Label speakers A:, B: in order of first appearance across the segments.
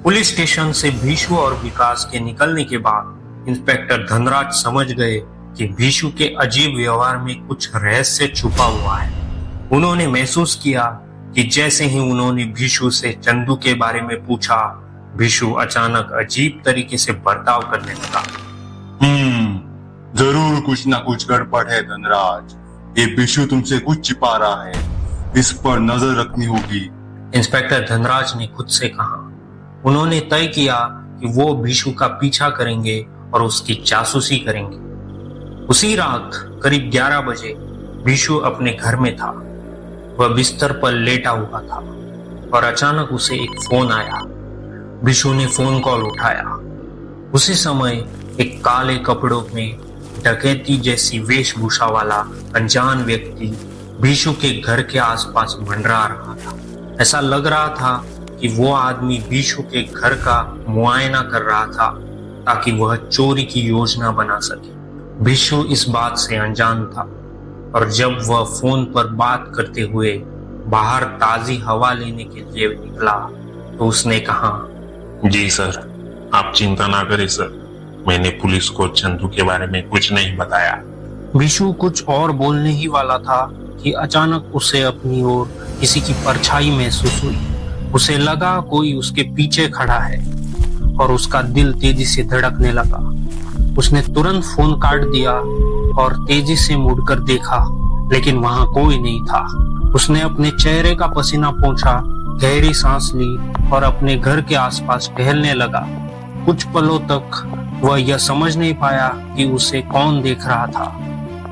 A: Police station से भीशु और विकास के निकलने के बाद इंस्पेक्टर धनराज समझ गए कि भीशु के अजीब व्यवहार में कुछ रहस्य छुपा हुआ है। उन्होंने महसूस किया कि जैसे ही उन्होंने भीशु से चंदू के बारे में पूछा, भीशु अचानक अजीब तरीके से बर्ताव करने लगा।
B: जरूर कुछ ना कुछ गड़बड़ है धनराज। ये भीशु तुमसे कुछ छिपा रहा है, इस पर नजर रखनी होगी।
A: इंस्पेक्टर धनराज ने खुद से कहा। उन्होंने तय किया कि वो भीशु का पीछा करेंगे और उसकी जासूसी करेंगे। उसी रात करीब 11 बजे भीशु अपने घर में था। वह बिस्तर पर लेटा हुआ था और अचानक उसे एक फोन आया। भीशु ने फोन कॉल उठाया। उसी समय एक काले कपड़ों में डकैती जैसी वेशभूषा वाला अनजान व्यक्ति भीशु के घर के आसपास मंडरा रहा था। ऐसा लग रहा था कि वो आदमी भीशु के घर का मुआयना कर रहा था ताकि वह चोरी की योजना बना सके। भीशु इस बात से अनजान था और जब वह फोन पर बात करते हुए बाहर ताजी हवा लेने के लिए निकला तो उसने कहा,
C: जी सर, आप चिंता ना करें सर, मैंने पुलिस को चंदू के बारे में कुछ नहीं बताया।
A: भीशु कुछ और बोलने ही वाला था कि अचानक उसे अपनी ओर किसी की परछाई महसूस हुई। उसे लगा कोई उसके पीछे खड़ा है और उसका दिल तेजी से धड़कने लगा। उसने तुरंत फोन काट दिया और तेजी से मुड़कर देखा, लेकिन वहां कोई नहीं था। उसने अपने चेहरे का पसीना पोंछा, गहरी सांस ली और अपने घर के आसपास टहलने लगा। कुछ पलों तक वह यह समझ नहीं पाया कि उसे कौन देख रहा था,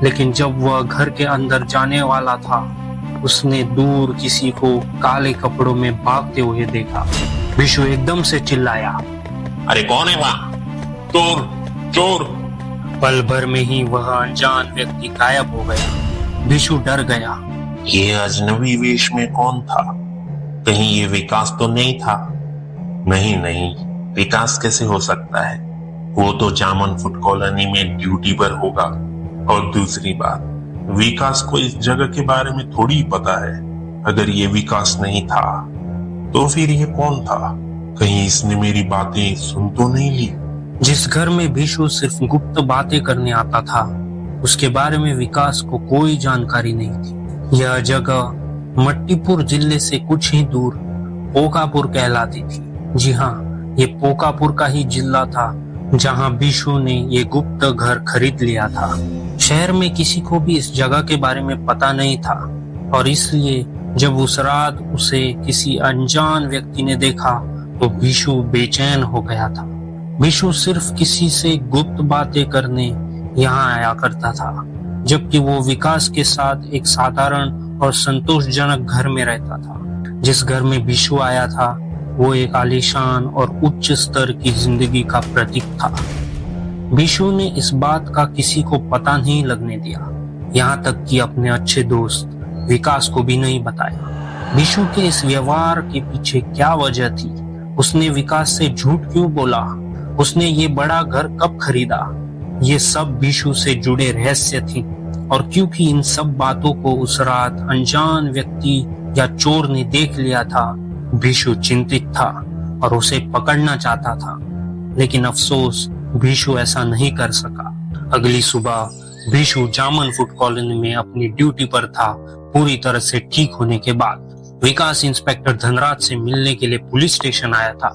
A: लेकिन जब वह घर के अंदर जाने वाला था, उसने दूर किसी को काले कपड़ों में भागते हुए देखा। भीशु एकदम से चिल्लाया,
C: अरे कौन है वहाँ? चोर चोर!
A: पल भर में ही वह अनजान व्यक्ति गायब हो गया। भीशु डर गया।
C: ये अजनबी वेश में कौन था? कहीं ये विकास तो नहीं था? नहीं, विकास कैसे हो सकता है? वो तो जामन फूड कॉलोनी में ड्यूटी पर होगा। और दूसरी बात, विकास को इस जगह के बारे में थोड़ी ही पता है। अगर ये विकास नहीं था तो फिर ये कौन था? कहीं इसने मेरी बातें सुन तो नहीं ली?
A: जिस घर में भीशु सिर्फ गुप्त बातें करने आता था, उसके बारे में विकास को कोई जानकारी नहीं थी। यह जगह मट्टीपुर जिले से कुछ ही दूर पोकापुर कहलाती थी। जी हाँ, ये पोकापुर का ही जिला था जहाँ भीशु ने ये गुप्त घर खरीद लिया था। शहर में किसी को भी इस जगह के बारे में पता नहीं था और इसलिए जब उस रात उसे किसी अनजान व्यक्ति ने देखा तो भीशु बेचैन हो गया था। भीशु सिर्फ किसी से गुप्त बातें करने यहाँ आया करता था, जबकि वो विकास के साथ एक साधारण और संतोषजनक घर में रहता था। जिस घर में भीशु आया था वो एक आलीशान और उच्च स्तर की जिंदगी का प्रतीक था। भीशु ने इस बात का किसी को पता नहीं लगने दिया, यहाँ तक कि अपने अच्छे दोस्त विकास को भी नहीं बताया। भीशु के इस व्यवहार के पीछे क्या वजह थी? उसने विकास से झूठ क्यों बोला? उसने ये बड़ा घर कब खरीदा? ये सब भीशु से जुड़े रहस्य थी और क्योंकि इन सब बातों को उस रात अनजान व्यक्ति या चोर ने देख लिया था, भीशु चिंतित था और उसे पकड़ना चाहता था, लेकिन अफसोस भीशु ऐसा नहीं कर सका। अगली सुबह भीशु जामन फूड कॉलोनी में अपनी ड्यूटी पर था। पूरी तरह से ठीक होने के बाद विकास इंस्पेक्टर धनराज से मिलने के लिए पुलिस स्टेशन आया था।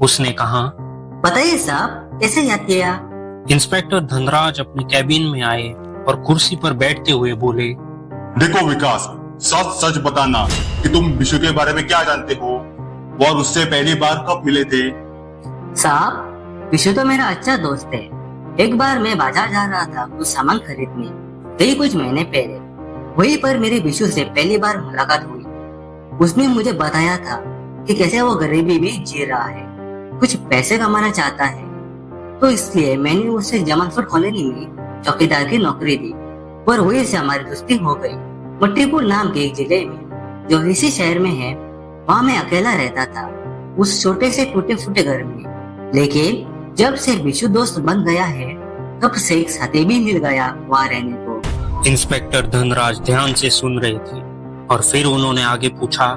A: उसने कहा,
D: बताइए साहब, कैसे याद किया?
A: इंस्पेक्टर धनराज अपने कैबिन में आए और कुर्सी पर बैठते हुए बोले,
B: देखो विकास, सच सच बताना कि तुम भीशु के बारे में क्या जानते हो और उससे पहली बार कब मिले थे?
D: साहब, भीशु तो मेरा अच्छा दोस्त है। एक बार मैं बाजार जा रहा था कुछ सामान खरीदने, कई कुछ महीने पहले। वहीं पर मेरी भीशु से पहली बार मुलाकात हुई। उसने मुझे बताया था कि कैसे वो गरीबी में जी रहा है, कुछ पैसे कमाना चाहता है, तो इसलिए मैंने उसे जामन फूड कॉलोनी में चौकीदार की नौकरी दी और वहीं से हमारी दोस्ती हो गई। मट्टीपुर नाम के एक जिले में जो इसी शहर में है, वहाँ मैं अकेला रहता था उस छोटे से टूटे फूटे घर में। लेकिन जब से भीशु दोस्त बन गया है, तब से एक साथी भी मिल गया वहाँ रहने को।
A: इंस्पेक्टर धनराज ध्यान से सुन रहे थे और फिर उन्होंने आगे पूछा,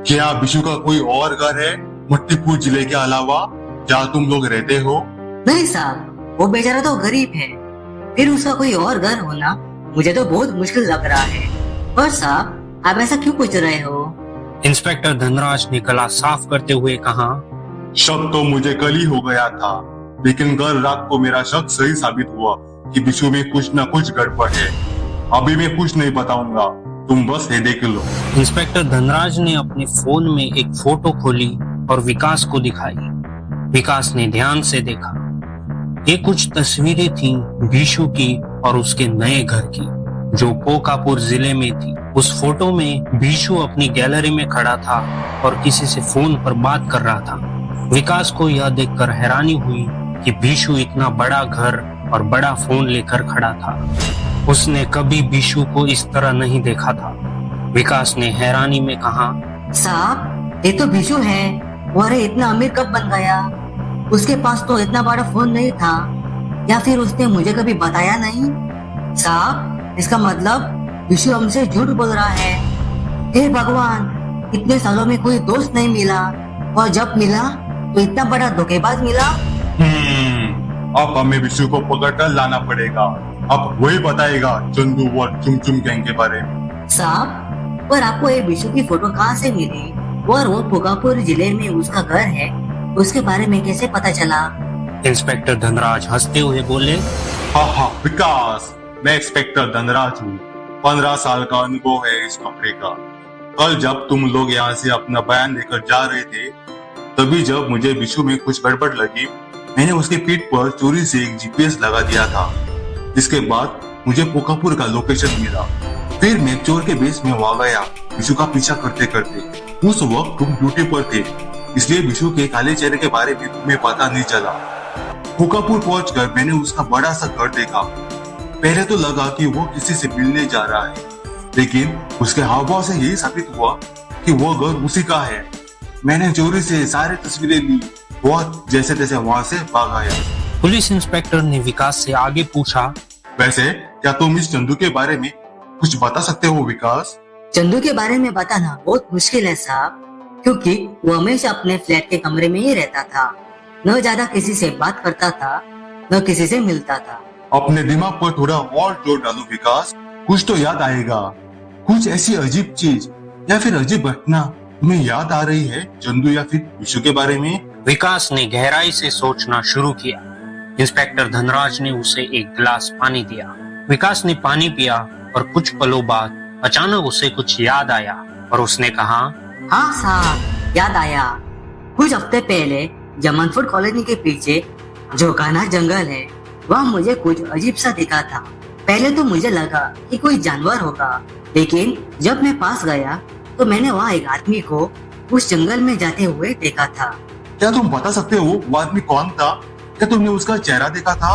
B: क्या भीशु का कोई और घर है मट्टीपुर जिले के अलावा जहाँ तुम लोग रहते हो?
D: नहीं साहब, वो बेचारा तो गरीब है, फिर उसका कोई और घर होना मुझे तो बहुत मुश्किल लग रहा है। पर साहब, आप ऐसा क्यों पूछ रहे हो?
A: इंस्पेक्टर धनराज ने गला साफ करते हुए कहा,
B: शक तो मुझे कल ही हो गया था, लेकिन कल रात को मेरा शक सही साबित हुआ कि बिशु में कुछ न कुछ गड़बड़ है। अभी मैं कुछ नहीं बताऊंगा, तुम बस ये देख लो।
A: इंस्पेक्टर धनराज ने अपने फोन में एक फोटो खोली और विकास को दिखाई। विकास ने ध्यान से देखा। ये कुछ तस्वीरें थीं बिशु की और उसके नए घर की, जो पोकापुर जिले में थी। उस फोटो में बिशु अपनी गैलरी में खड़ा था और किसी से फोन पर बात कर रहा था। विकास को यह देखकर हैरानी हुई कि बिशु इतना बड़ा घर और बड़ा फोन लेकर खड़ा था। उसने कभी बिशु को इस तरह नहीं देखा था। विकास ने हैरानी में कहा,
D: साहब, ये तो बिशु है। और ये इतना अमीर कब बन गया? उसके पास तो इतना बड़ा फोन नहीं था, या फिर उसने मुझे कभी बताया नहीं? साहब, इसका मतलब बिशु हमसे झूठ बोल रहा है। हे भगवान, इतने सालों में कोई दोस्त नहीं मिला, और जब मिला तो इतना बड़ा धोखेबाज मिला।
B: अब हमें बिशु को पकड़कर लाना पड़ेगा। अब वही बताएगा चंदू और चुमचुम गैंग के बारे में।
D: साहब, पर आपको ये बिशु की फोटो कहाँ से मिली? और वो पोकापुर जिले में उसका घर है, उसके बारे में कैसे पता चला?
A: इंस्पेक्टर धनराज हंसते हुए बोले,
B: हाँ विकास, मैं इंस्पेक्टर धनराज हूँ। 15 साल का अनुभव है इस नौकरी का। कल जब तुम लोग यहाँ से अपना बयान लेकर जा रहे थे, तभी जब मुझे बिशु में कुछ गड़बड़ लगी, मैंने उसके पीठ पर चोरी से एक जीपीएस लगा दिया था। जिसके बाद मुझे पोकापुर का लोकेशन मिला। फिर मैं चोर के बेस में वहां गया, बिशु का पीछा करते करते। उस वक्त तुम ड्यूटी पर थे, इसलिए बिशु के काले चेहरे के बारे में तुम्हें पता नहीं चला। पोकापुर पहुंचकर मैंने उसका बड़ा सा घर देखा। पहले तो लगा कि वो किसी से मिलने जा रहा है, लेकिन उसके हाव भाव से यही साबित हुआ कि वो घर उसी का है। मैंने चोरी से सारी तस्वीरें ली, वो जैसे तैसे वहां से भाग आया।
A: पुलिस इंस्पेक्टर ने विकास से आगे पूछा,
B: वैसे क्या तुम इस चंदू के बारे में कुछ बता सकते हो विकास?
D: चंदू के बारे में बताना बहुत मुश्किल है साहब, क्योंकि वो हमेशा अपने फ्लैट के कमरे में ही रहता था। न ज्यादा किसी से बात करता था, न किसी से मिलता था।
B: अपने दिमाग पर थोड़ा और जोर डालो विकास, कुछ तो याद आएगा। कुछ ऐसी अजीब चीज या फिर अजीब घटना तुम्हें याद आ रही है चंदू या फिर बिशु के बारे में?
A: विकास ने गहराई से सोचना शुरू किया। इंस्पेक्टर धनराज ने उसे एक गिलास पानी दिया। विकास ने पानी पिया और कुछ पलों बाद अचानक उसे कुछ याद आया और उसने कहा,
D: हाँ साहब, याद आया। कुछ हफ्ते पहले जमनपुर कॉलोनी के पीछे जो घना जंगल है, वहाँ मुझे कुछ अजीब सा दिखा था। पहले तो मुझे लगा कि कोई जानवर होगा, लेकिन जब मैं पास गया तो मैंने वहाँ एक आदमी को उस जंगल में जाते हुए देखा था।
B: क्या तुम बता सकते हो वो आदमी कौन था? क्या तुमने उसका चेहरा देखा था?